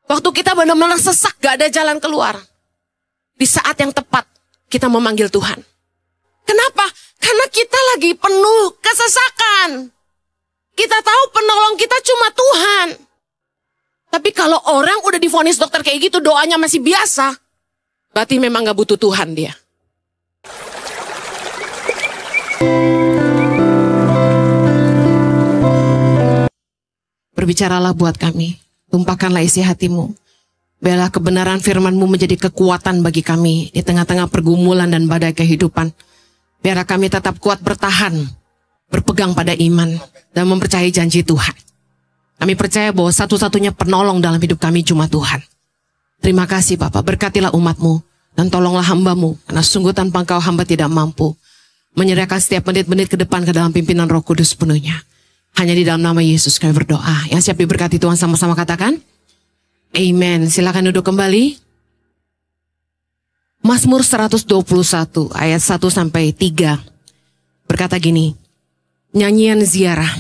Waktu kita benar-benar sesak, gak ada jalan keluar. Di saat yang tepat, kita memanggil Tuhan. Kenapa? Karena kita lagi penuh kesesakan. Kita tahu penolong kita cuma Tuhan. Tapi kalau orang udah divonis dokter kayak gitu, doanya masih biasa, berarti memang gak butuh Tuhan dia. Berbicaralah buat kami, tumpahkanlah isi hatimu. Biarlah kebenaran firman-Mu menjadi kekuatan bagi kami di tengah-tengah pergumulan dan badai kehidupan. Biarlah kami tetap kuat bertahan, berpegang pada iman, dan mempercayai janji Tuhan. Kami percaya bahwa satu-satunya penolong dalam hidup kami cuma Tuhan. Terima kasih Bapak, berkatilah umat-Mu, dan tolonglah hamba-Mu, karena sungguh tanpa Engkau hamba tidak mampu. Menyerahkan setiap menit-menit ke depan ke dalam pimpinan Roh Kudus penuhnya. Hanya di dalam nama Yesus kami berdoa. Yang siap diberkati Tuhan sama-sama katakan, Amen. Silakan duduk kembali. Mazmur 121 ayat 1-3 berkata gini, nyanyian ziarah,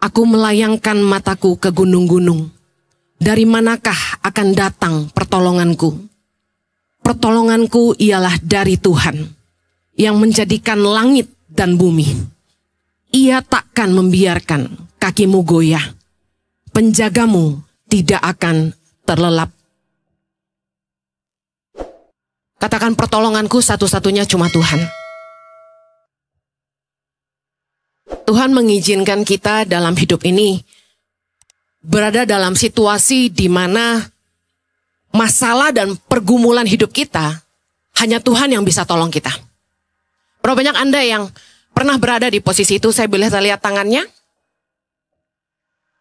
aku melayangkan mataku ke gunung-gunung. Dari manakah akan datang pertolonganku? Pertolonganku ialah dari Tuhan, yang menjadikan langit dan bumi. Ia takkan membiarkan kakimu goyah. Penjagamu tidak akan terlelap. Katakan pertolonganku satu-satunya cuma Tuhan. Tuhan mengizinkan kita dalam hidup ini berada dalam situasi di mana masalah dan pergumulan hidup kita hanya Tuhan yang bisa tolong kita. Berapa banyak Anda yang pernah berada di posisi itu? Saya boleh lihat tangannya?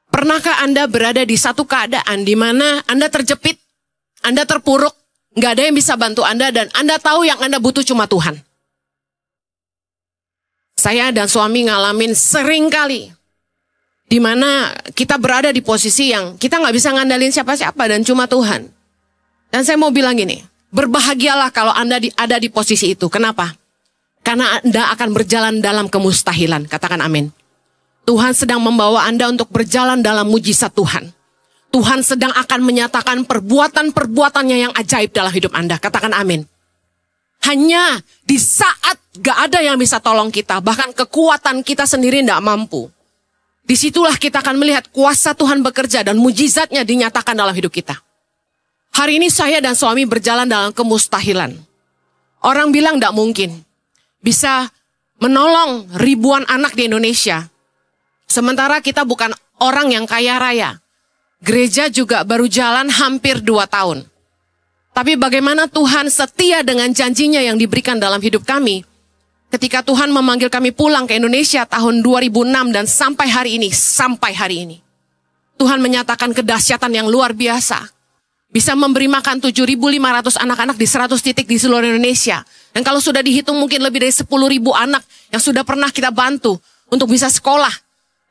Pernahkah Anda berada di satu keadaan di mana Anda terjepit, Anda terpuruk, nggak ada yang bisa bantu Anda, dan Anda tahu yang Anda butuh cuma Tuhan? Saya dan suami ngalamin sering kali di mana kita berada di posisi yang kita nggak bisa ngandalin siapa-siapa dan cuma Tuhan. Dan saya mau bilang gini, berbahagialah kalau Anda ada di posisi itu. Kenapa? Karena Anda akan berjalan dalam kemustahilan. Katakan amin. Tuhan sedang membawa Anda untuk berjalan dalam mujizat Tuhan. Tuhan sedang akan menyatakan perbuatan-perbuatannya yang ajaib dalam hidup Anda. Katakan amin. Hanya di saat gak ada yang bisa tolong kita, bahkan kekuatan kita sendiri gak mampu, disitulah kita akan melihat kuasa Tuhan bekerja dan mujizatnya dinyatakan dalam hidup kita. Hari ini saya dan suami berjalan dalam kemustahilan. Orang bilang gak mungkin bisa menolong ribuan anak di Indonesia. Sementara kita bukan orang yang kaya raya. Gereja juga baru jalan hampir 2 tahun. Tapi bagaimana Tuhan setia dengan janjinya yang diberikan dalam hidup kami. Ketika Tuhan memanggil kami pulang ke Indonesia tahun 2006 dan sampai hari ini. Tuhan menyatakan kedahsyatan yang luar biasa. Bisa memberi makan 7.500 anak-anak di 100 titik di seluruh Indonesia. Dan kalau sudah dihitung mungkin lebih dari 10.000 anak yang sudah pernah kita bantu untuk bisa sekolah.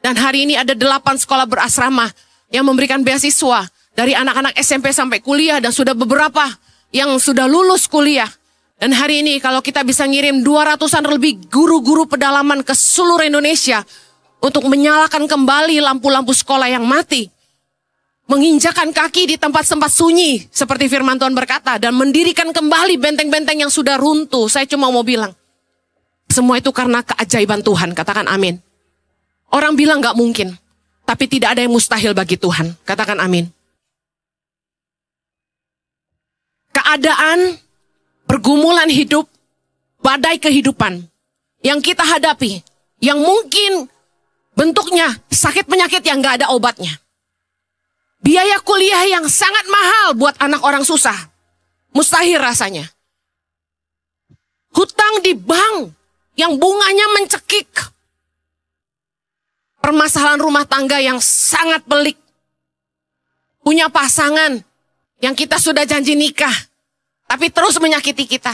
Dan hari ini ada 8 sekolah berasrama yang memberikan beasiswa dari anak-anak SMP sampai kuliah, dan sudah beberapa yang sudah lulus kuliah. Dan hari ini kalau kita bisa ngirim 200-an lebih guru-guru pedalaman ke seluruh Indonesia untuk menyalakan kembali lampu-lampu sekolah yang mati. Menginjakan kaki di tempat-tempat sunyi seperti firman Tuhan berkata, dan mendirikan kembali benteng-benteng yang sudah runtuh. Saya cuma mau bilang, semua itu karena keajaiban Tuhan. Katakan amin. Orang bilang gak mungkin, tapi tidak ada yang mustahil bagi Tuhan. Katakan amin. Keadaan, pergumulan hidup, badai kehidupan yang kita hadapi, yang mungkin bentuknya sakit penyakit yang gak ada obatnya. Biaya kuliah yang sangat mahal buat anak orang susah. Mustahil rasanya. Hutang di bank yang bunganya mencekik. Permasalahan rumah tangga yang sangat pelik. Punya pasangan yang kita sudah janji nikah, tapi terus menyakiti kita.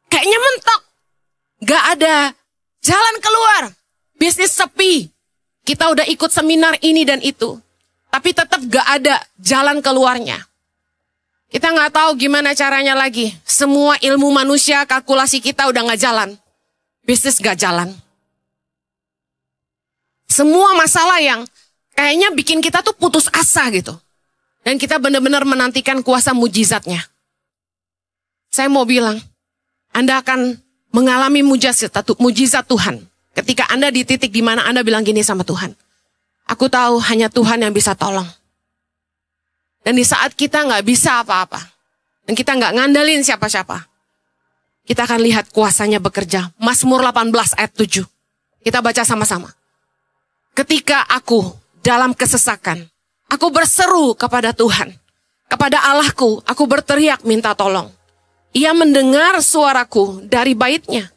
Kayaknya mentok. Gak ada jalan keluar. Bisnis sepi. Kita udah ikut seminar ini dan itu, tapi tetap gak ada jalan keluarnya. Kita gak tahu gimana caranya lagi. Semua ilmu manusia, kalkulasi kita udah gak jalan. Bisnis gak jalan. Semua masalah yang kayaknya bikin kita tuh putus asa gitu. Dan kita benar-benar menantikan kuasa mujizatnya. Saya mau bilang, Anda akan mengalami mujizat Tuhan. Ketika Anda di titik di mana Anda bilang gini sama Tuhan, aku tahu hanya Tuhan yang bisa tolong. Dan di saat kita nggak bisa apa-apa, dan kita nggak ngandalin siapa-siapa, kita akan lihat kuasanya bekerja. Mazmur 18 ayat 7. Kita baca sama-sama. Ketika aku dalam kesesakan, aku berseru kepada Tuhan. Kepada Allahku, aku berteriak minta tolong. Ia mendengar suaraku dari baitnya.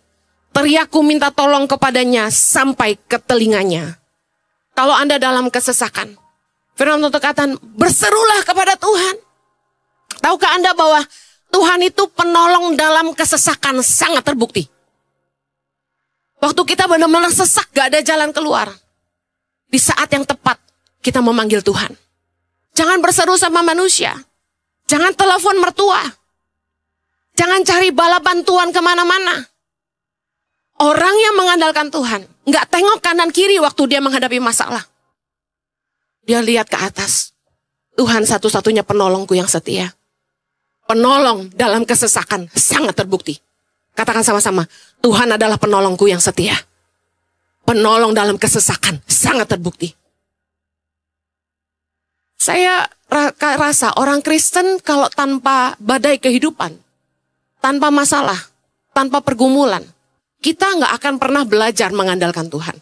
Teriakku minta tolong kepadanya sampai ke telinganya. Kalau Anda dalam kesesakan, firman Tuhan katakan, berserulah kepada Tuhan. Tahukah Anda bahwa Tuhan itu penolong dalam kesesakan sangat terbukti. Waktu kita benar-benar sesak, gak ada jalan keluar. Di saat yang tepat, kita memanggil Tuhan. Jangan berseru sama manusia. Jangan telepon mertua. Jangan cari bala bantuan kemana-mana. Orang yang mengandalkan Tuhan, nggak tengok kanan kiri waktu dia menghadapi masalah. Dia lihat ke atas. Tuhan satu-satunya penolongku yang setia. Penolong dalam kesesakan sangat terbukti. Katakan sama-sama, Tuhan adalah penolongku yang setia. Penolong dalam kesesakan sangat terbukti. Saya rasa orang Kristen kalau tanpa badai kehidupan, tanpa masalah, tanpa pergumulan, kita nggak akan pernah belajar mengandalkan Tuhan.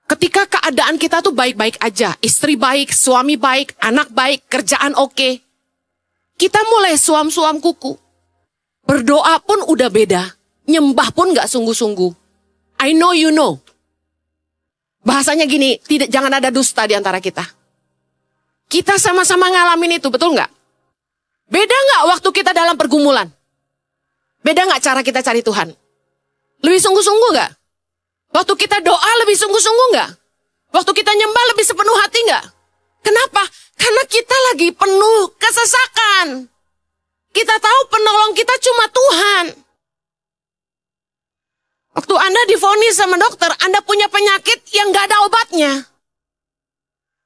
Ketika keadaan kita tuh baik-baik aja, istri baik, suami baik, anak baik, kerjaan oke, kita mulai suam-suam kuku. Berdoa pun udah beda, nyembah pun nggak sungguh-sungguh. I know you know. Bahasanya gini, jangan ada dusta di antara kita. Kita sama-sama ngalamin itu, betul nggak? Beda nggak waktu kita dalam pergumulan? Beda nggak cara kita cari Tuhan? Lebih sungguh-sungguh nggak? Waktu kita doa lebih sungguh-sungguh nggak? Waktu kita nyembah lebih sepenuh hati nggak? Kenapa? Karena kita lagi penuh kesesakan. Kita tahu penolong kita cuma Tuhan. Waktu Anda divonis sama dokter, Anda punya penyakit yang nggak ada obatnya.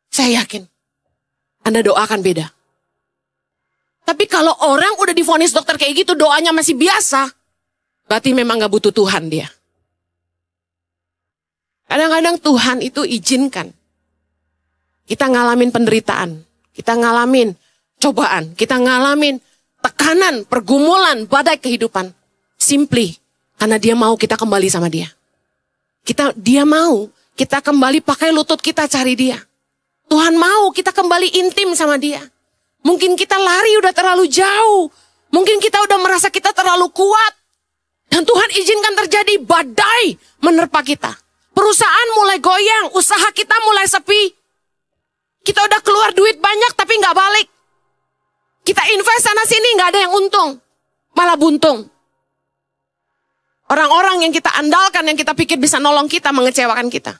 Saya yakin Anda doakan beda. Tapi kalau orang udah divonis dokter kayak gitu, doanya masih biasa, berarti memang gak butuh Tuhan dia. Kadang-kadang Tuhan itu izinkan kita ngalamin penderitaan, kita ngalamin cobaan, kita ngalamin tekanan, pergumulan, badai kehidupan. Simply karena dia mau kita kembali sama dia. Dia mau kita kembali pakai lutut kita cari dia. Tuhan mau kita kembali intim sama dia. Mungkin kita lari udah terlalu jauh. Mungkin kita udah merasa kita terlalu kuat. Dan Tuhan izinkan terjadi badai menerpa kita. Perusahaan mulai goyang, usaha kita mulai sepi. Kita udah keluar duit banyak tapi nggak balik. Kita invest sana sini nggak ada yang untung. Malah buntung. Orang-orang yang kita andalkan, yang kita pikir bisa nolong kita, mengecewakan kita.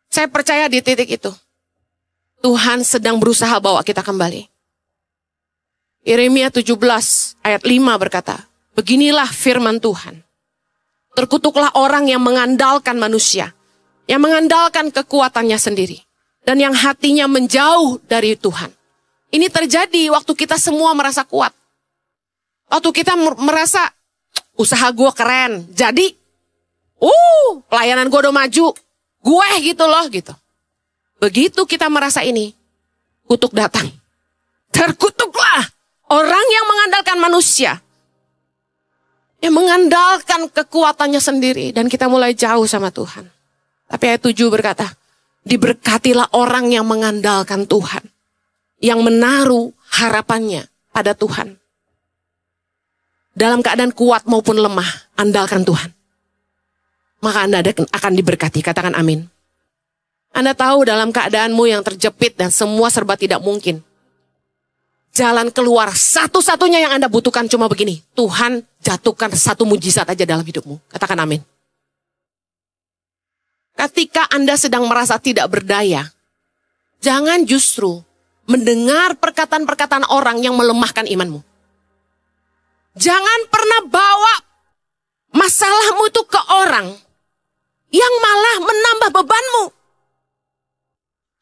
Saya percaya di titik itu, Tuhan sedang berusaha bawa kita kembali. Yeremia 17 ayat 5 berkata, beginilah firman Tuhan. Terkutuklah orang yang mengandalkan manusia, yang mengandalkan kekuatannya sendiri, dan yang hatinya menjauh dari Tuhan. Ini terjadi waktu kita semua merasa kuat. Waktu kita merasa, usaha gue keren, jadi, pelayanan gue udah maju, gue gitu loh, gitu. Begitu kita merasa ini, kutuk datang. Terkutuklah orang yang mengandalkan manusia, yang mengandalkan kekuatannya sendiri, dan kita mulai jauh sama Tuhan. Tapi ayat 7 berkata, diberkatilah orang yang mengandalkan Tuhan, yang menaruh harapannya pada Tuhan. Dalam keadaan kuat maupun lemah, andalkan Tuhan. Maka Anda akan diberkati, katakan amin. Anda tahu dalam keadaanmu yang terjepit dan semua serba tidak mungkin, jalan keluar satu-satunya yang Anda butuhkan cuma begini. Tuhan jatuhkan satu mujizat aja dalam hidupmu. Katakan amin. Ketika Anda sedang merasa tidak berdaya, jangan justru mendengar perkataan-perkataan orang yang melemahkan imanmu. Jangan pernah bawa masalahmu itu ke orang yang malah menambah bebanmu.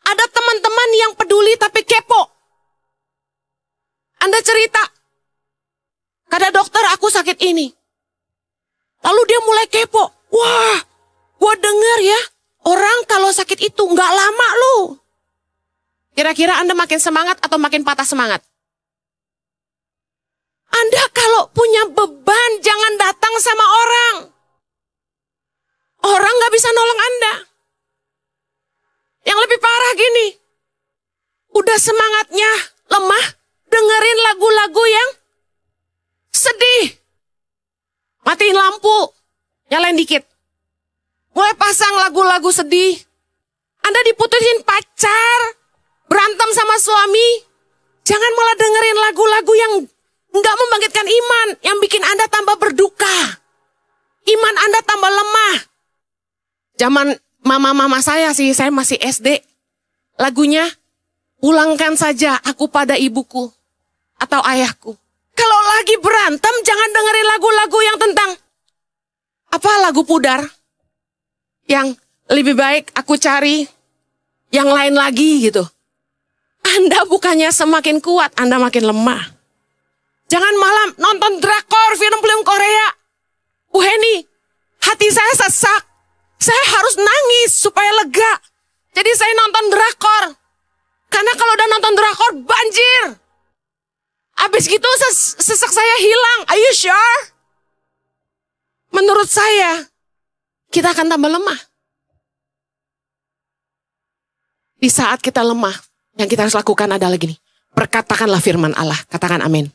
Ada teman-teman yang peduli tapi kepo. cerita. Kata dokter, aku sakit ini. Lalu dia mulai kepo. Wah, gue denger ya, orang kalau sakit itu nggak lama loh. Kira-kira Anda makin semangat atau makin patah semangat? Anda kalau punya beban, jangan datang sama orang. Orang nggak bisa nolong Anda. Yang lebih parah gini, udah semangatnya lemah, dengerin lagu-lagu yang sedih. Matiin lampu, nyalain dikit. Mulai pasang lagu-lagu sedih. Anda diputusin pacar, berantem sama suami. Jangan malah dengerin lagu-lagu yang nggak membangkitkan iman, yang bikin Anda tambah berduka. Iman Anda tambah lemah. Zaman mama-mama saya sih, saya masih SD. Lagunya, pulangkan saja aku pada ibuku atau ayahku. Kalau lagi berantem, jangan dengerin lagu-lagu yang tentang lagu pudar. Yang lebih baik aku cari yang lain lagi gitu. Anda bukannya semakin kuat, Anda makin lemah. Jangan malam nonton drakor, film-film Korea. Bu Heni, hati saya sesak. Saya harus nangis supaya lega. Jadi saya nonton drakor. Karena kalau udah nonton drakor, banjir. Habis gitu sesak saya hilang. Are you sure? Menurut saya, kita akan tambah lemah. Di saat kita lemah, yang kita harus lakukan adalah gini. Perkatakanlah firman Allah. Katakan amin.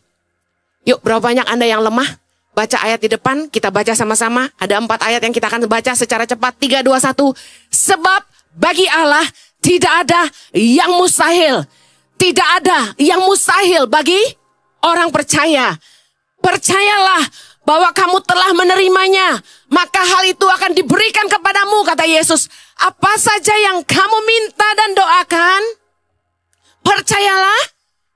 Yuk, berapa banyak Anda yang lemah? Baca ayat di depan, kita baca sama-sama. Ada 4 ayat yang kita akan baca secara cepat. 3, 2, 1. Sebab bagi Allah tidak ada yang mustahil. Tidak ada yang mustahil bagi orang percaya. Percayalah bahwa kamu telah menerimanya, maka hal itu akan diberikan kepadamu, kata Yesus. Apa saja yang kamu minta dan doakan, percayalah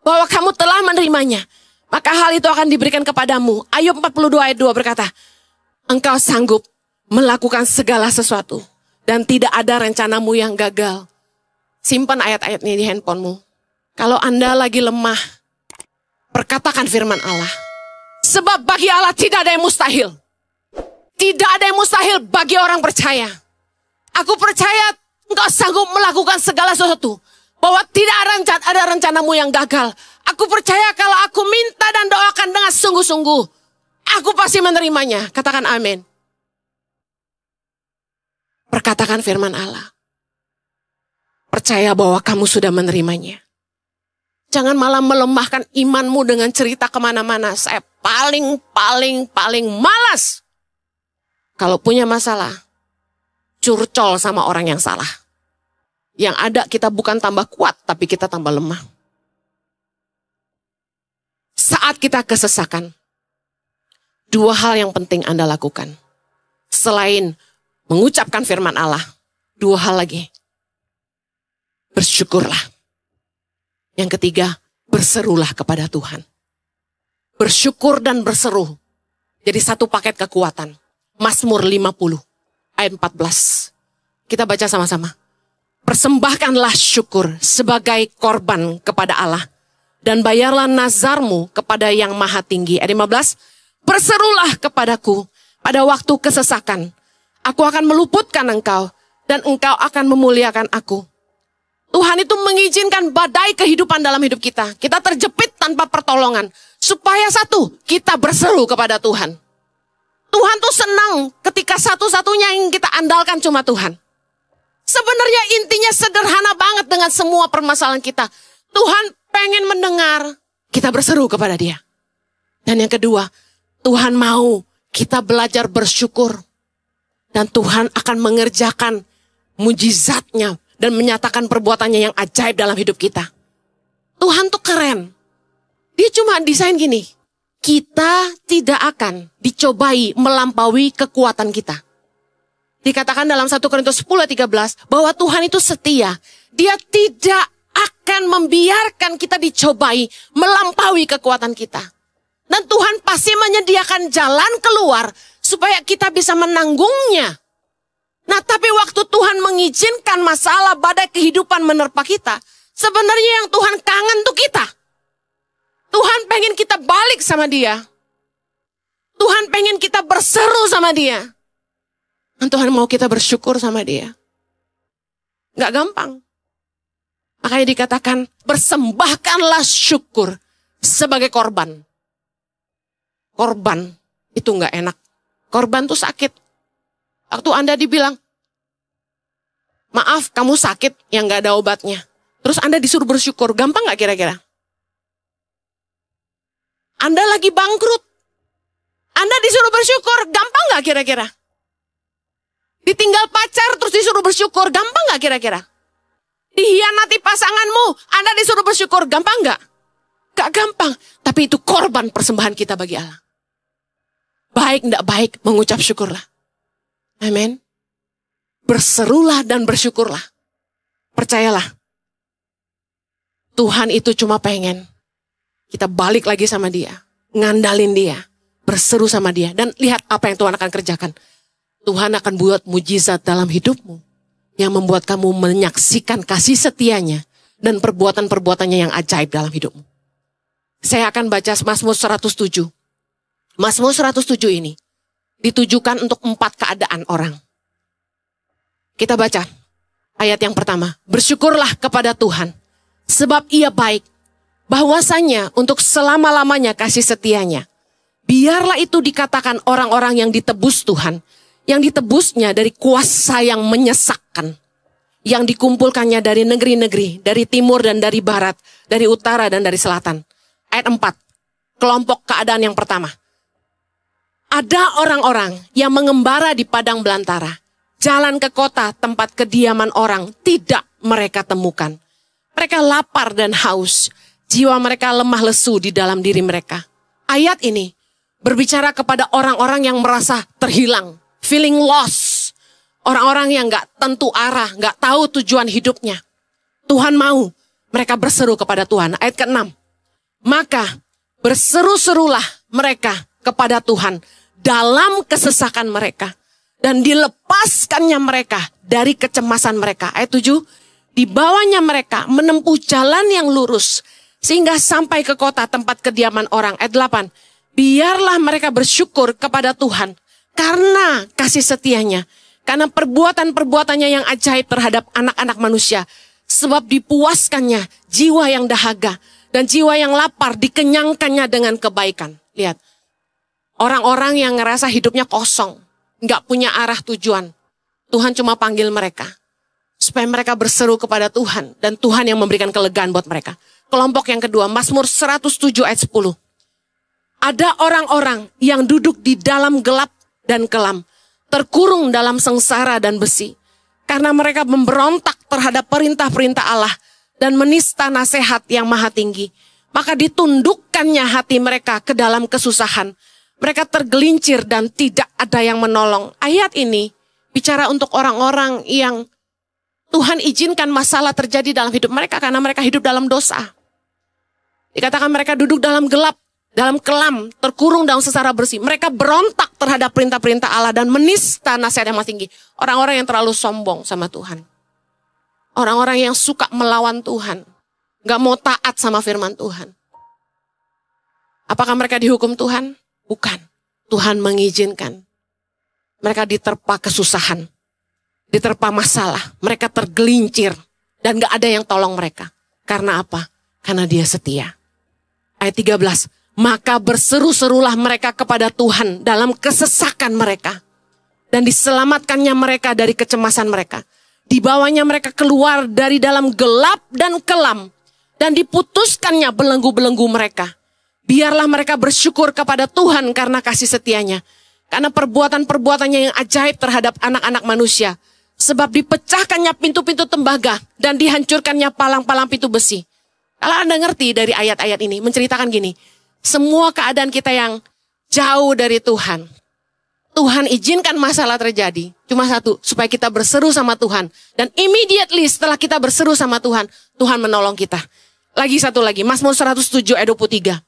bahwa kamu telah menerimanya, maka hal itu akan diberikan kepadamu. Ayub 42 ayat 2 berkata, engkau sanggup melakukan segala sesuatu, dan tidak ada rencanamu yang gagal. Simpan ayat-ayat ini di handphonemu. Kalau Anda lagi lemah, perkatakan firman Allah. Sebab bagi Allah tidak ada yang mustahil. Tidak ada yang mustahil bagi orang percaya. Aku percaya engkau sanggup melakukan segala sesuatu. Bahwa tidak ada rencanamu yang gagal. Aku percaya kalau aku minta dan doakan dengan sungguh-sungguh, aku pasti menerimanya. Katakan amin. Perkatakan firman Allah. Percaya bahwa kamu sudah menerimanya. Jangan malah melemahkan imanmu dengan cerita kemana-mana. Saya paling malas. Kalau punya masalah, curcol sama orang yang salah. Yang ada kita bukan tambah kuat, tapi kita tambah lemah. Saat kita kesesakan, 2 hal yang penting Anda lakukan. Selain mengucapkan firman Allah, 2 hal lagi. Bersyukurlah. Yang ketiga, berserulah kepada Tuhan. Bersyukur dan berseru. Jadi satu paket kekuatan. Mazmur 50 ayat 14. Kita baca sama-sama. Persembahkanlah syukur sebagai korban kepada Allah. Dan bayarlah nazarmu kepada yang maha tinggi. Ayat 15. Berserulah kepadaku pada waktu kesesakan. Aku akan meluputkan engkau dan engkau akan memuliakan aku. Tuhan itu mengizinkan badai kehidupan dalam hidup kita. Kita terjepit tanpa pertolongan. Supaya satu, kita berseru kepada Tuhan. Tuhan tuh senang ketika satu-satunya yang kita andalkan cuma Tuhan. Sebenarnya intinya sederhana banget dengan semua permasalahan kita. Tuhan pengen mendengar kita berseru kepada Dia. Dan yang kedua, Tuhan mau kita belajar bersyukur. Dan Tuhan akan mengerjakan mujizatnya dan menyatakan perbuatannya yang ajaib dalam hidup kita. Tuhan tuh keren. Dia cuma desain gini. Kita tidak akan dicobai melampaui kekuatan kita. Dikatakan dalam 1 Korintus 10:13 bahwa Tuhan itu setia. Dia tidak akan membiarkan kita dicobai melampaui kekuatan kita. Dan Tuhan pasti menyediakan jalan keluar supaya kita bisa menanggungnya. Nah, tapi waktu Tuhan mengizinkan masalah badai kehidupan menerpa kita, sebenarnya yang Tuhan kangen tuh kita. Tuhan pengen sama dia. Tuhan pengen kita berseru sama dia. Dan Tuhan mau kita bersyukur sama dia. Gak gampang. Makanya dikatakan, persembahkanlah syukur sebagai korban. Korban itu gak enak. Korban tuh sakit. Waktu Anda dibilang, maaf kamu sakit yang gak ada obatnya. Terus Anda disuruh bersyukur, gampang gak kira-kira? Anda lagi bangkrut. Anda disuruh bersyukur, gampang gak kira-kira? Ditinggal pacar terus disuruh bersyukur, gampang gak kira-kira? Dihianati pasanganmu, Anda disuruh bersyukur, gampang gak? Gak gampang, tapi itu korban persembahan kita bagi Allah. Baik gak baik, mengucap syukurlah. Amin. Berserulah dan bersyukurlah. Percayalah. Tuhan itu cuma pengen kita balik lagi sama dia. Ngandalin dia. Berseru sama dia. Dan lihat apa yang Tuhan akan kerjakan. Tuhan akan buat mujizat dalam hidupmu. Yang membuat kamu menyaksikan kasih setianya. Dan perbuatan-perbuatannya yang ajaib dalam hidupmu. Saya akan baca Mazmur 107. Mazmur 107 ini ditujukan untuk 4 keadaan orang. Kita baca ayat yang pertama. Bersyukurlah kepada Tuhan, sebab ia baik. Bahwasanya untuk selama-lamanya kasih setianya. Biarlah itu dikatakan orang-orang yang ditebus Tuhan. Yang ditebusnya dari kuasa yang menyesakkan. Yang dikumpulkannya dari negeri-negeri, dari timur dan dari barat, dari utara dan dari selatan. Ayat 4, kelompok keadaan yang pertama. Ada orang-orang yang mengembara di padang belantara. Jalan ke kota tempat kediaman orang tidak mereka temukan. Mereka lapar dan haus. Jiwa mereka lemah lesu di dalam diri mereka. Ayat ini berbicara kepada orang-orang yang merasa terhilang. Feeling lost. Orang-orang yang gak tentu arah, gak tahu tujuan hidupnya. Tuhan mau mereka berseru kepada Tuhan. Ayat ke-6. Maka berseru-serulah mereka kepada Tuhan dalam kesesakan mereka. Dan dilepaskannya mereka dari kecemasan mereka. Ayat 7. Dibawanya mereka menempuh jalan yang lurus. Sehingga sampai ke kota tempat kediaman orang. Ayat 8. Biarlah mereka bersyukur kepada Tuhan. Karena kasih setianya. Karena perbuatan-perbuatannya yang ajaib terhadap anak-anak manusia. Sebab dipuaskannya jiwa yang dahaga. Dan jiwa yang lapar dikenyangkannya dengan kebaikan. Lihat. Orang-orang yang ngerasa hidupnya kosong. Nggak punya arah tujuan. Tuhan cuma panggil mereka. Supaya mereka berseru kepada Tuhan. Dan Tuhan yang memberikan kelegaan buat mereka. Kelompok yang kedua, Mazmur 107 ayat 10. Ada orang-orang yang duduk di dalam gelap dan kelam. Terkurung dalam sengsara dan besi. Karena mereka memberontak terhadap perintah-perintah Allah. Dan menista nasihat yang maha tinggi. Maka ditundukkannya hati mereka ke dalam kesusahan. Mereka tergelincir dan tidak ada yang menolong. Ayat ini bicara untuk orang-orang yang Tuhan izinkan masalah terjadi dalam hidup mereka. Karena mereka hidup dalam dosa. Dikatakan mereka duduk dalam gelap, dalam kelam, terkurung dalam sengsara bersih. Mereka berontak terhadap perintah-perintah Allah dan menista nasihat yang maha tinggi. Orang-orang yang terlalu sombong sama Tuhan. Orang-orang yang suka melawan Tuhan. Gak mau taat sama firman Tuhan. Apakah mereka dihukum Tuhan? Bukan. Tuhan mengizinkan. Mereka diterpa kesusahan. Diterpa masalah. Mereka tergelincir. Dan gak ada yang tolong mereka. Karena apa? Karena dia setia. Ayat 13. Maka berseru-serulah mereka kepada Tuhan dalam kesesakan mereka. Dan diselamatkannya mereka dari kecemasan mereka. Dibawanya mereka keluar dari dalam gelap dan kelam. Dan diputuskannya belenggu-belenggu mereka. Biarlah mereka bersyukur kepada Tuhan karena kasih setianya. Karena perbuatan-perbuatannya yang ajaib terhadap anak-anak manusia. Sebab dipecahkannya pintu-pintu tembaga dan dihancurkannya palang-palang pintu besi. Kalau Anda ngerti dari ayat-ayat ini, menceritakan gini. Semua keadaan kita yang jauh dari Tuhan. Tuhan izinkan masalah terjadi. Cuma satu, supaya kita berseru sama Tuhan. Dan immediately setelah kita berseru sama Tuhan, Tuhan menolong kita. Lagi satu lagi, Mazmur 107 ayat 23.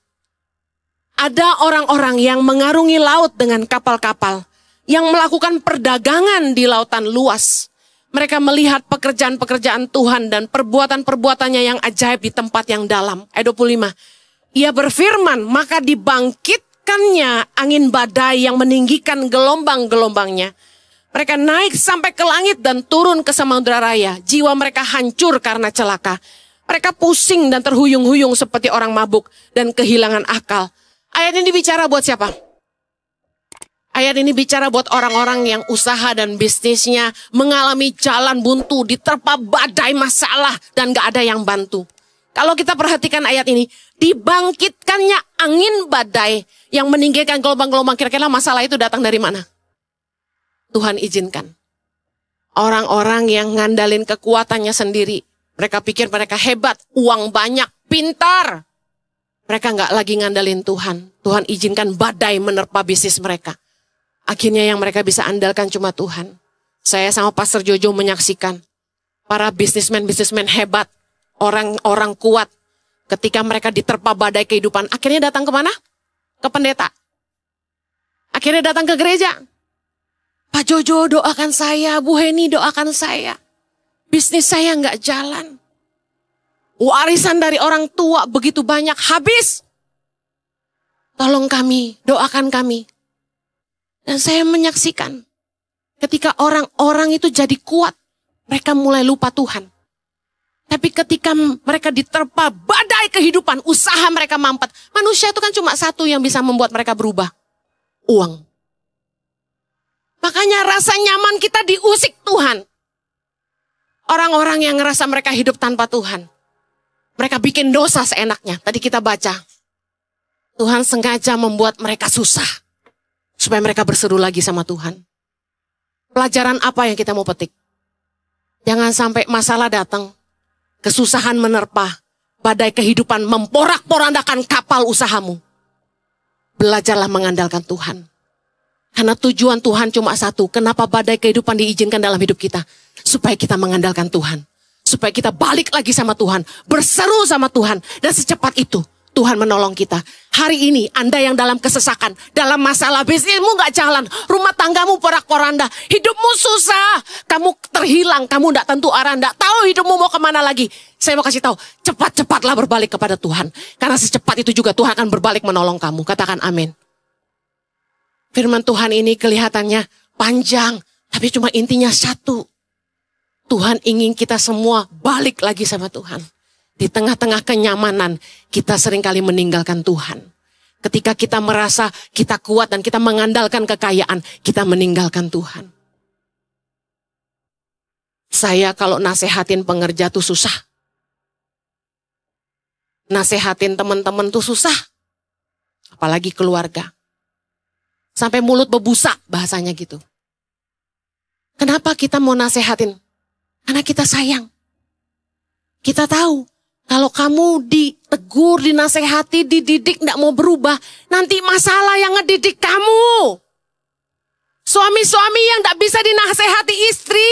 Ada orang-orang yang mengarungi laut dengan kapal-kapal. Yang melakukan perdagangan di lautan luas. Mereka melihat pekerjaan-pekerjaan Tuhan dan perbuatan-perbuatannya yang ajaib di tempat yang dalam. Ayat 25. Ia berfirman, maka dibangkitkannya angin badai yang meninggikan gelombang-gelombangnya. Mereka naik sampai ke langit dan turun ke samudera raya. Jiwa mereka hancur karena celaka. Mereka pusing dan terhuyung-huyung seperti orang mabuk dan kehilangan akal. Ayat ini bicara buat siapa? Ayat ini bicara buat orang-orang yang usaha dan bisnisnya mengalami jalan buntu, diterpa badai masalah dan gak ada yang bantu. Kalau kita perhatikan ayat ini, dibangkitkannya angin badai yang meninggikan gelombang-gelombang. Kira-kira masalah itu datang dari mana? Tuhan izinkan. Orang-orang yang ngandalin kekuatannya sendiri. Mereka pikir mereka hebat, uang banyak, pintar. Mereka gak lagi ngandalin Tuhan. Tuhan izinkan badai menerpa bisnis mereka. Akhirnya yang mereka bisa andalkan cuma Tuhan. Saya sama Pastor Jojo menyaksikan para bisnismen hebat, orang-orang kuat, ketika mereka diterpa badai kehidupan, akhirnya datang kemana? Ke pendeta. Akhirnya datang ke gereja. Pak Jojo doakan saya, Bu Heni doakan saya. Bisnis saya nggak jalan. Warisan dari orang tua begitu banyak, habis. Tolong kami, doakan kami. Dan saya menyaksikan ketika orang-orang itu jadi kuat, mereka mulai lupa Tuhan. Tapi ketika mereka diterpa badai kehidupan, usaha mereka mampet. Manusia itu kan cuma satu yang bisa membuat mereka berubah. Uang. Makanya rasa nyaman kita diusik Tuhan. Orang-orang yang ngerasa mereka hidup tanpa Tuhan. Mereka bikin dosa seenaknya. Tadi kita baca. Tuhan sengaja membuat mereka susah. Supaya mereka berseru lagi sama Tuhan. Pelajaran apa yang kita mau petik? Jangan sampai masalah datang. Kesusahan menerpa. Badai kehidupan memporak-porandakan kapal usahamu. Belajarlah mengandalkan Tuhan. Karena tujuan Tuhan cuma satu. Kenapa badai kehidupan diizinkan dalam hidup kita? Supaya kita mengandalkan Tuhan. Supaya kita balik lagi sama Tuhan. Berseru sama Tuhan. Dan secepat itu Tuhan menolong kita. Hari ini Anda yang dalam kesesakan, dalam masalah bisnismu gak jalan, rumah tanggamu porak-poranda, hidupmu susah, kamu terhilang, kamu gak tentu arah, gak tahu hidupmu mau kemana lagi. Saya mau kasih tahu, cepat-cepatlah berbalik kepada Tuhan. Karena secepat itu juga Tuhan akan berbalik menolong kamu. Katakan amin. Firman Tuhan ini kelihatannya panjang, tapi cuma intinya satu. Tuhan ingin kita semua balik lagi sama Tuhan. Di tengah-tengah kenyamanan, kita seringkali meninggalkan Tuhan. Ketika kita merasa kita kuat dan kita mengandalkan kekayaan, kita meninggalkan Tuhan. Saya kalau nasehatin pengerja tuh susah. Nasehatin teman-teman tuh susah. Apalagi keluarga. Sampai mulut bebusak bahasanya gitu. Kenapa kita mau nasehatin? Karena kita sayang. Kita tahu. Kalau kamu ditegur, dinasehati, dididik, tidak mau berubah, nanti masalah yang ngedidik kamu. Suami-suami yang tidak bisa dinasehati istri,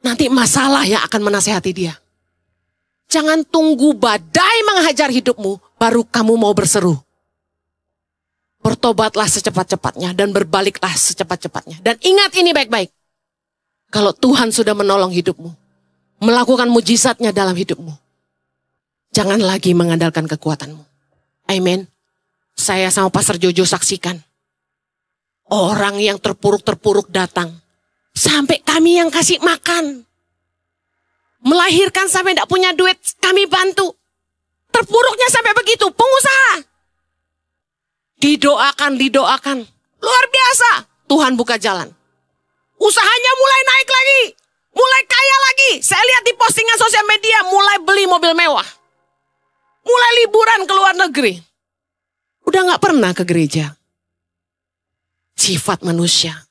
nanti masalah yang akan menasehati dia. Jangan tunggu badai menghajar hidupmu, baru kamu mau berseru. Bertobatlah secepat-cepatnya dan berbaliklah secepat-cepatnya. Dan ingat ini baik-baik. Kalau Tuhan sudah menolong hidupmu, melakukan mujizatnya dalam hidupmu, jangan lagi mengandalkan kekuatanmu. Amin. Saya sama Pastor Jojo saksikan. Orang yang terpuruk-terpuruk datang. Sampai kami yang kasih makan. Melahirkan sampai tidak punya duit, kami bantu. Terpuruknya sampai begitu, pengusaha. Didoakan. Luar biasa. Tuhan buka jalan. Usahanya mulai naik lagi. Mulai kaya lagi. Saya lihat di postingan sosial media, mulai beli mobil mewah. Mulai liburan ke luar negeri. Udah gak pernah ke gereja. Sifat manusia.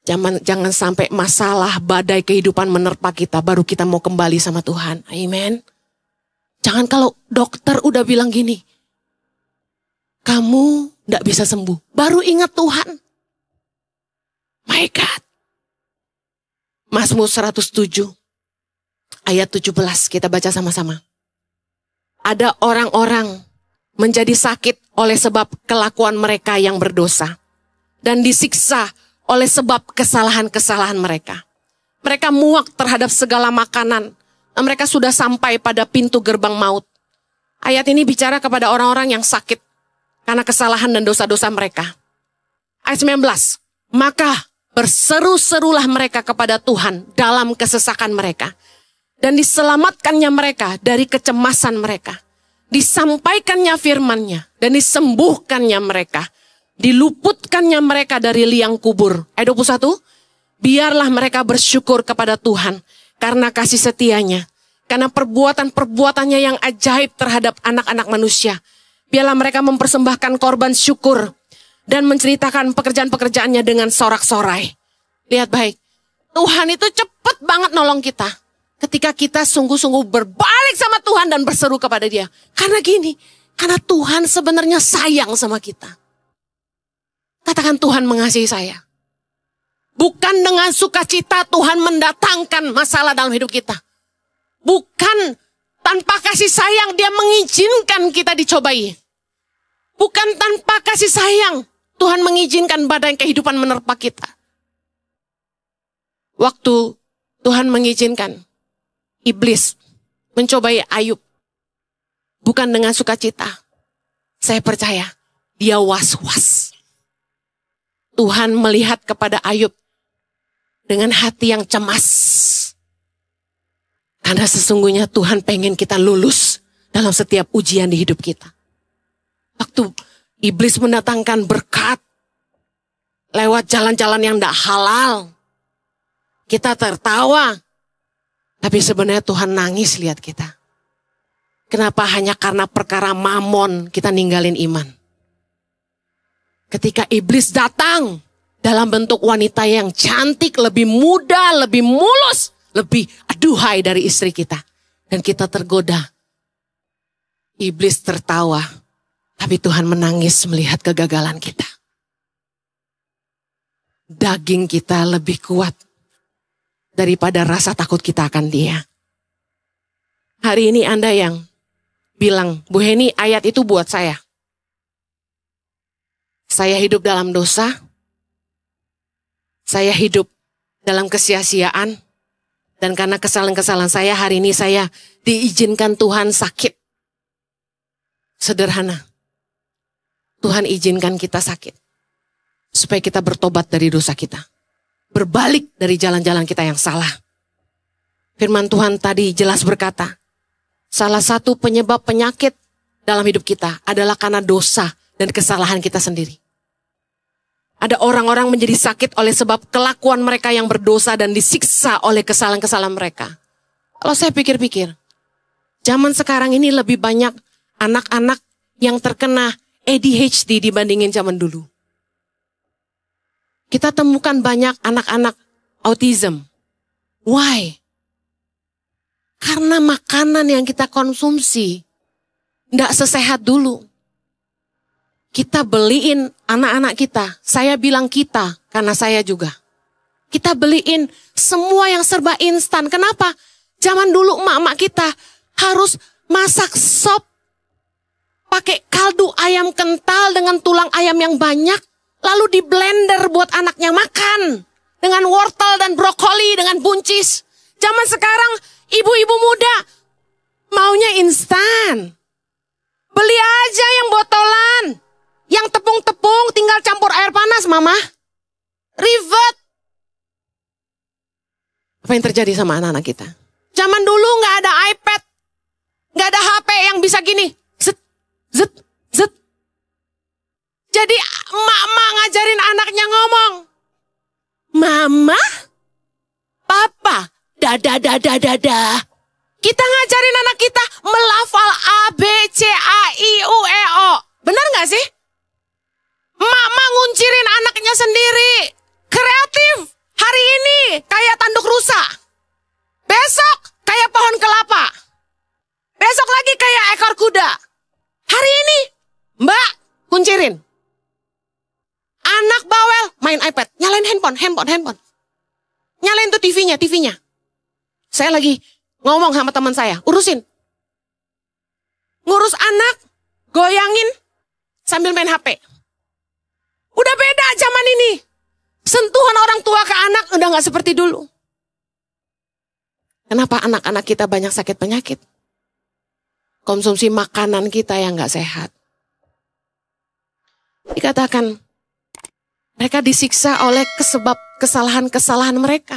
Jangan sampai masalah badai kehidupan menerpa kita, baru kita mau kembali sama Tuhan. Amen. Jangan kalau dokter udah bilang gini, kamu gak bisa sembuh, baru ingat Tuhan. My God. Mazmur 107 ayat 17 kita baca sama-sama. Ada orang-orang menjadi sakit oleh sebab kelakuan mereka yang berdosa. Dan disiksa oleh sebab kesalahan-kesalahan mereka. Mereka muak terhadap segala makanan. Dan mereka sudah sampai pada pintu gerbang maut. Ayat ini bicara kepada orang-orang yang sakit karena kesalahan dan dosa-dosa mereka. Ayat 19. Maka berseru-serulah mereka kepada Tuhan dalam kesesakan mereka. Dan diselamatkannya mereka dari kecemasan mereka. Disampaikannya firman-Nya dan disembuhkannya mereka. Diluputkannya mereka dari liang kubur. Ayat 21. Biarlah mereka bersyukur kepada Tuhan karena kasih setia-Nya. Karena perbuatan-perbuatannya yang ajaib terhadap anak-anak manusia. Biarlah mereka mempersembahkan korban syukur dan menceritakan pekerjaan-pekerjaannya dengan sorak-sorai. Lihat baik, Tuhan itu cepat banget nolong kita. Ketika kita sungguh-sungguh berbalik sama Tuhan dan berseru kepada Dia. Karena gini, karena Tuhan sebenarnya sayang sama kita. Katakan Tuhan mengasihi saya. Bukan dengan sukacita Tuhan mendatangkan masalah dalam hidup kita. Bukan tanpa kasih sayang Dia mengizinkan kita dicobai. Bukan tanpa kasih sayang Tuhan mengizinkan badai kehidupan menerpa kita. Waktu Tuhan mengizinkan iblis mencobai Ayub. Bukan dengan sukacita. Saya percaya dia was-was. Tuhan melihat kepada Ayub dengan hati yang cemas. Karena sesungguhnya Tuhan pengen kita lulus dalam setiap ujian di hidup kita. Waktu iblis mendatangkan berkat lewat jalan-jalan yang tidak halal. Kita tertawa. Tapi sebenarnya Tuhan nangis lihat kita. Kenapa hanya karena perkara mamon kita ninggalin iman? Ketika iblis datang dalam bentuk wanita yang cantik, lebih muda, lebih mulus, lebih aduhai dari istri kita. Dan kita tergoda. Iblis tertawa. Tapi Tuhan menangis melihat kegagalan kita. Daging kita lebih kuat daripada rasa takut kita akan Dia. Hari ini Anda yang bilang, Bu Heni, ayat itu buat saya. Saya hidup dalam dosa. Saya hidup dalam kesia-siaan. Dan karena kesalahan-kesalahan saya, hari ini saya diizinkan Tuhan sakit. Sederhana. Tuhan izinkan kita sakit. Supaya kita bertobat dari dosa kita. Berbalik dari jalan-jalan kita yang salah. Firman Tuhan tadi jelas berkata, salah satu penyebab penyakit dalam hidup kita adalah karena dosa dan kesalahan kita sendiri. Ada orang-orang menjadi sakit oleh sebab kelakuan mereka yang berdosa dan disiksa oleh kesalahan-kesalahan mereka. Kalau saya pikir-pikir, zaman sekarang ini lebih banyak anak-anak yang terkena ADHD dibandingin zaman dulu. Kita temukan banyak anak-anak autism. Why? Karena makanan yang kita konsumsi tidak sesehat dulu. Kita beliin anak-anak kita. Saya bilang kita, karena saya juga. Kita beliin semua yang serba instan. Kenapa? Zaman dulu emak-emak kita harus masak sop. Pakai kaldu ayam kental dengan tulang ayam yang banyak. Lalu di blender buat anaknya makan. Dengan wortel dan brokoli, dengan buncis. Zaman sekarang ibu-ibu muda maunya instan. Beli aja yang botolan. Yang tepung-tepung tinggal campur air panas, Mama. Ribet. Apa yang terjadi sama anak-anak kita? Zaman dulu gak ada iPad. Gak ada HP yang bisa gini. Zet, zet, zet. Jadi emak-emak ngajarin anaknya ngomong. Mama, Papa, dada. Kita ngajarin anak kita melafal A, B, C, A, I, U, E, O. Benar gak sih? Emak-emak nguncirin anaknya sendiri. Kreatif. Hari ini kayak tanduk rusa. Besok kayak pohon kelapa. Besok lagi kayak ekor kuda. Hari ini, Mbak, kuncirin. Anak bawel main iPad. Nyalain handphone. Nyalain tuh TV-nya. Saya lagi ngomong sama teman saya. Urusin. Ngurus anak, goyangin sambil main HP. Udah beda zaman ini. Sentuhan orang tua ke anak udah gak seperti dulu. Kenapa anak-anak kita banyak sakit penyakit? konsumsi makanan kita yang gak sehat. Dikatakan, mereka disiksa oleh sebab kesalahan-kesalahan mereka.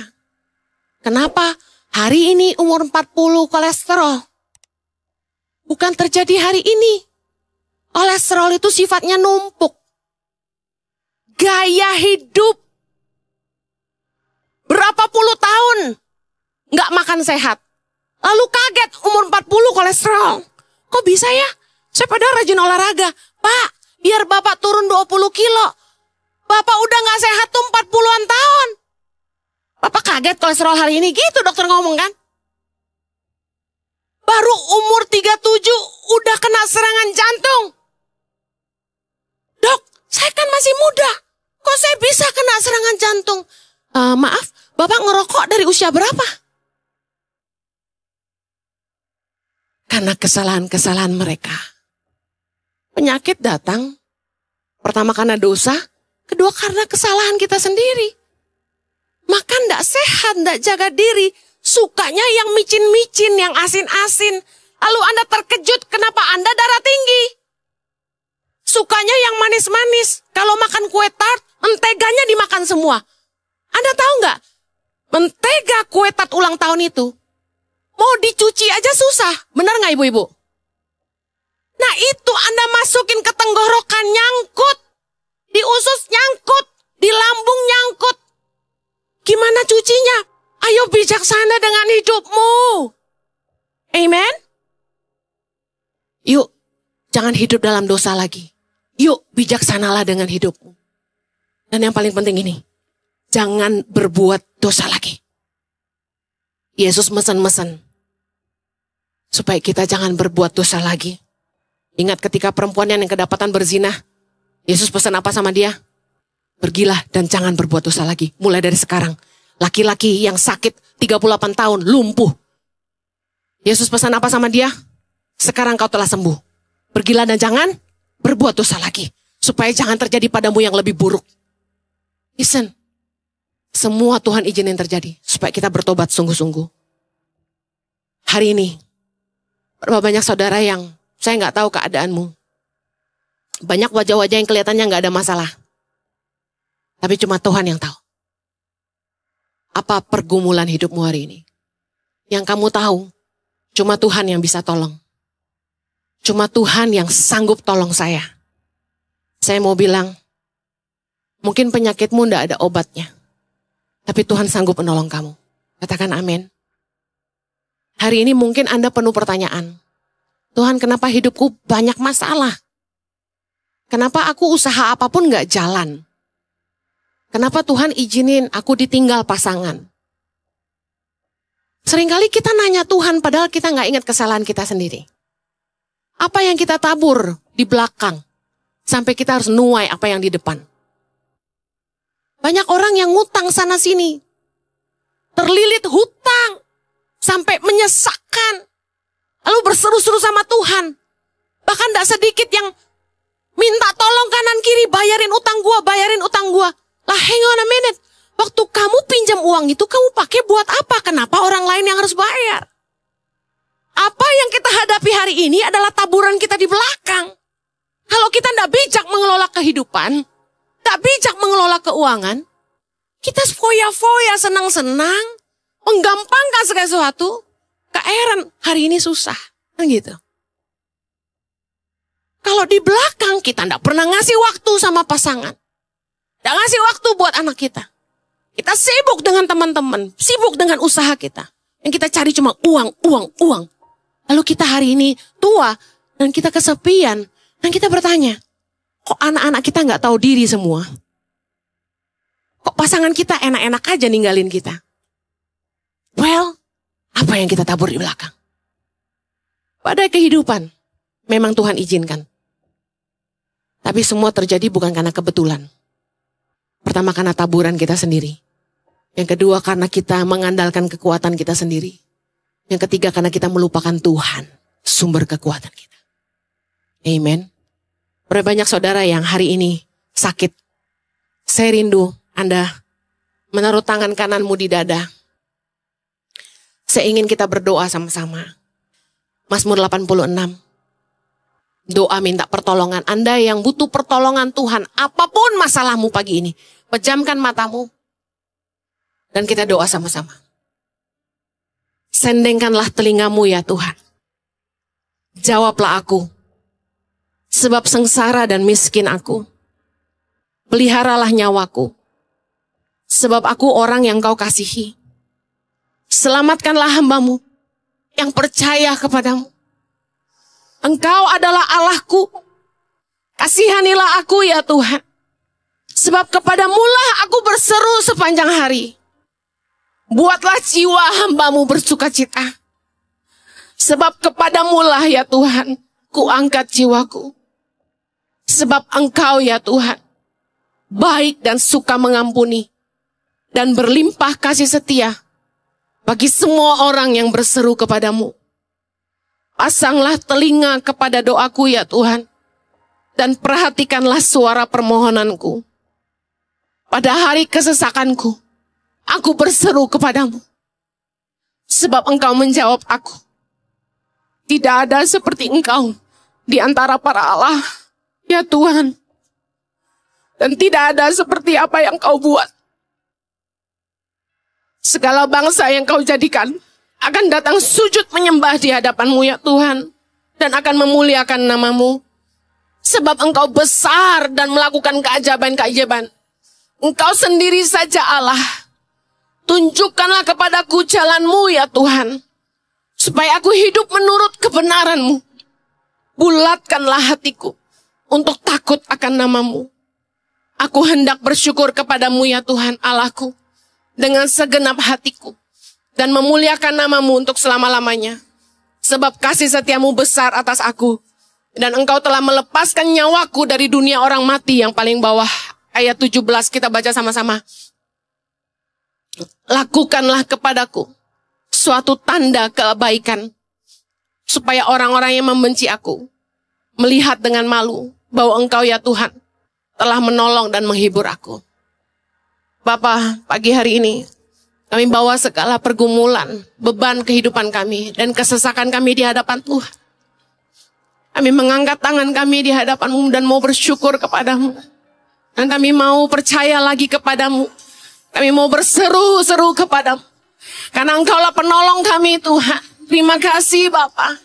Kenapa? Hari ini umur 40 kolesterol. Bukan terjadi hari ini. Kolesterol itu sifatnya numpuk. Gaya hidup. Berapa puluh tahun nggak makan sehat. Lalu kaget umur 40 kolesterol. Kok bisa ya? Saya padahal rajin olahraga. Pak, biar Bapak turun 20 kilo. Bapak udah nggak sehat tuh 40-an tahun. Bapak kaget kolesterol hari ini. Gitu dokter ngomong kan. Baru umur 37 udah kena serangan jantung. Dok, saya kan masih muda. Kok saya bisa kena serangan jantung? Maaf, Bapak ngerokok dari usia berapa? Karena kesalahan-kesalahan mereka. Penyakit datang. Pertama karena dosa. Kedua karena kesalahan kita sendiri. Makan gak sehat, gak jaga diri. Sukanya yang micin-micin, yang asin-asin. Lalu Anda terkejut kenapa Anda darah tinggi. Sukanya yang manis-manis. Kalau makan kue tart, menteganya dimakan semua. Anda tahu nggak? Mentega kue tart ulang tahun itu, mau dicuci aja susah. Benar nggak ibu-ibu? Nah itu Anda masukin ke tenggorokan nyangkut. Di usus nyangkut. Di lambung nyangkut. Gimana cucinya? Ayo bijaksana dengan hidupmu. Amen? Yuk, jangan hidup dalam dosa lagi. Yuk, bijaksanalah dengan hidupmu. Dan yang paling penting ini, jangan berbuat dosa lagi. Yesus mesen-mesen supaya kita jangan berbuat dosa lagi. Ingat ketika perempuan yang kedapatan berzina, Yesus pesan apa sama dia? Pergilah dan jangan berbuat dosa lagi. Mulai dari sekarang. Laki-laki yang sakit 38 tahun, lumpuh. Yesus pesan apa sama dia? Sekarang kau telah sembuh. Pergilah dan jangan berbuat dosa lagi. Supaya jangan terjadi padamu yang lebih buruk. Listen. Semua Tuhan izinin terjadi. Supaya kita bertobat sungguh-sungguh. Hari ini. Berapa banyak saudara yang saya nggak tahu keadaanmu. Banyak wajah-wajah yang kelihatannya nggak ada masalah. Tapi cuma Tuhan yang tahu. Apa pergumulan hidupmu hari ini? Yang kamu tahu, cuma Tuhan yang bisa tolong. Cuma Tuhan yang sanggup tolong saya. Saya mau bilang, mungkin penyakitmu nggak ada obatnya. Tapi Tuhan sanggup menolong kamu. Katakan amin. Hari ini mungkin Anda penuh pertanyaan. Tuhan, kenapa hidupku banyak masalah? Kenapa aku usaha apapun nggak jalan? Kenapa Tuhan izinin aku ditinggal pasangan? Seringkali kita nanya Tuhan padahal kita nggak ingat kesalahan kita sendiri. Apa yang kita tabur di belakang sampai kita harus nuai apa yang di depan. Banyak orang yang ngutang sana sini. Terlilit hutang sampai menyesakkan. Lalu berseru-seru sama Tuhan. Bahkan tidak sedikit yang minta tolong kanan kiri, bayarin utang gua. Lah hang on a minute. Waktu kamu pinjam uang itu kamu pakai buat apa? Kenapa orang lain yang harus bayar? Apa yang kita hadapi hari ini adalah taburan kita di belakang. Kalau kita tidak bijak mengelola kehidupan, tidak bijak mengelola keuangan, kita foya-foya, senang-senang, menggampangkan segala sesuatu, gak heran hari ini susah. Kan gitu. Kalau di belakang kita tidak pernah ngasih waktu sama pasangan. Tidak ngasih waktu buat anak kita. Kita sibuk dengan teman-teman, sibuk dengan usaha kita. Yang kita cari cuma uang. Lalu kita hari ini tua dan kita kesepian. Dan kita bertanya, kok anak-anak kita nggak tahu diri semua? Kok pasangan kita enak-enak aja ninggalin kita? Well, apa yang kita tabur di belakang? Pada kehidupan, memang Tuhan izinkan. Tapi semua terjadi bukan karena kebetulan. Pertama karena taburan kita sendiri. Yang kedua karena kita mengandalkan kekuatan kita sendiri. Yang ketiga karena kita melupakan Tuhan, sumber kekuatan kita. Amen. Berapa banyak saudara yang hari ini sakit. Saya rindu Anda menaruh tangan kananmu di dada. Saya ingin kita berdoa sama-sama. Mazmur 86. Doa minta pertolongan. Anda yang butuh pertolongan Tuhan, apapun masalahmu pagi ini, pejamkan matamu dan kita doa sama-sama. Sendengkanlah telingamu ya Tuhan. Jawablah aku, sebab sengsara dan miskin aku. Peliharalah nyawaku, sebab aku orang yang kau kasihi. Selamatkanlah hambamu yang percaya kepadamu. Engkau adalah Allahku. Kasihanilah aku ya Tuhan. Sebab kepadamulah aku berseru sepanjang hari. Buatlah jiwa hambamu bersukacita. Sebab kepadamulah ya Tuhan, ku angkat jiwaku. Sebab engkau ya Tuhan, baik dan suka mengampuni. Dan berlimpah kasih setia bagi semua orang yang berseru kepadamu. Pasanglah telinga kepada doaku ya Tuhan, dan perhatikanlah suara permohonanku. Pada hari kesesakanku, aku berseru kepadamu, sebab engkau menjawab aku. Tidak ada seperti engkau di antara para Allah, ya Tuhan. Dan tidak ada seperti apa yang kau buat. Segala bangsa yang kau jadikan akan datang sujud menyembah di hadapanmu ya Tuhan. Dan akan memuliakan namamu. Sebab engkau besar dan melakukan keajaiban-keajaiban. Engkau sendiri saja Allah. Tunjukkanlah kepadaku jalanmu ya Tuhan. Supaya aku hidup menurut kebenaranmu. Bulatkanlah hatiku untuk takut akan namamu. Aku hendak bersyukur kepadamu ya Tuhan Allahku. Dengan segenap hatiku. Dan memuliakan namamu untuk selama-lamanya. Sebab kasih setiamu besar atas aku. Dan engkau telah melepaskan nyawaku dari dunia orang mati yang paling bawah. Ayat 17 kita baca sama-sama. Lakukanlah kepadaku suatu tanda kebaikan. Supaya orang-orang yang membenci aku melihat dengan malu bahwa engkau ya Tuhan telah menolong dan menghibur aku. Bapa, pagi hari ini kami bawa segala pergumulan, beban kehidupan kami, dan kesesakan kami di hadapan Tuhan. Kami mengangkat tangan kami di hadapan-Mu dan mau bersyukur kepadamu. Dan kami mau percaya lagi kepadamu. Kami mau berseru-seru kepadamu. Karena Engkaulah penolong kami Tuhan. Terima kasih Bapa.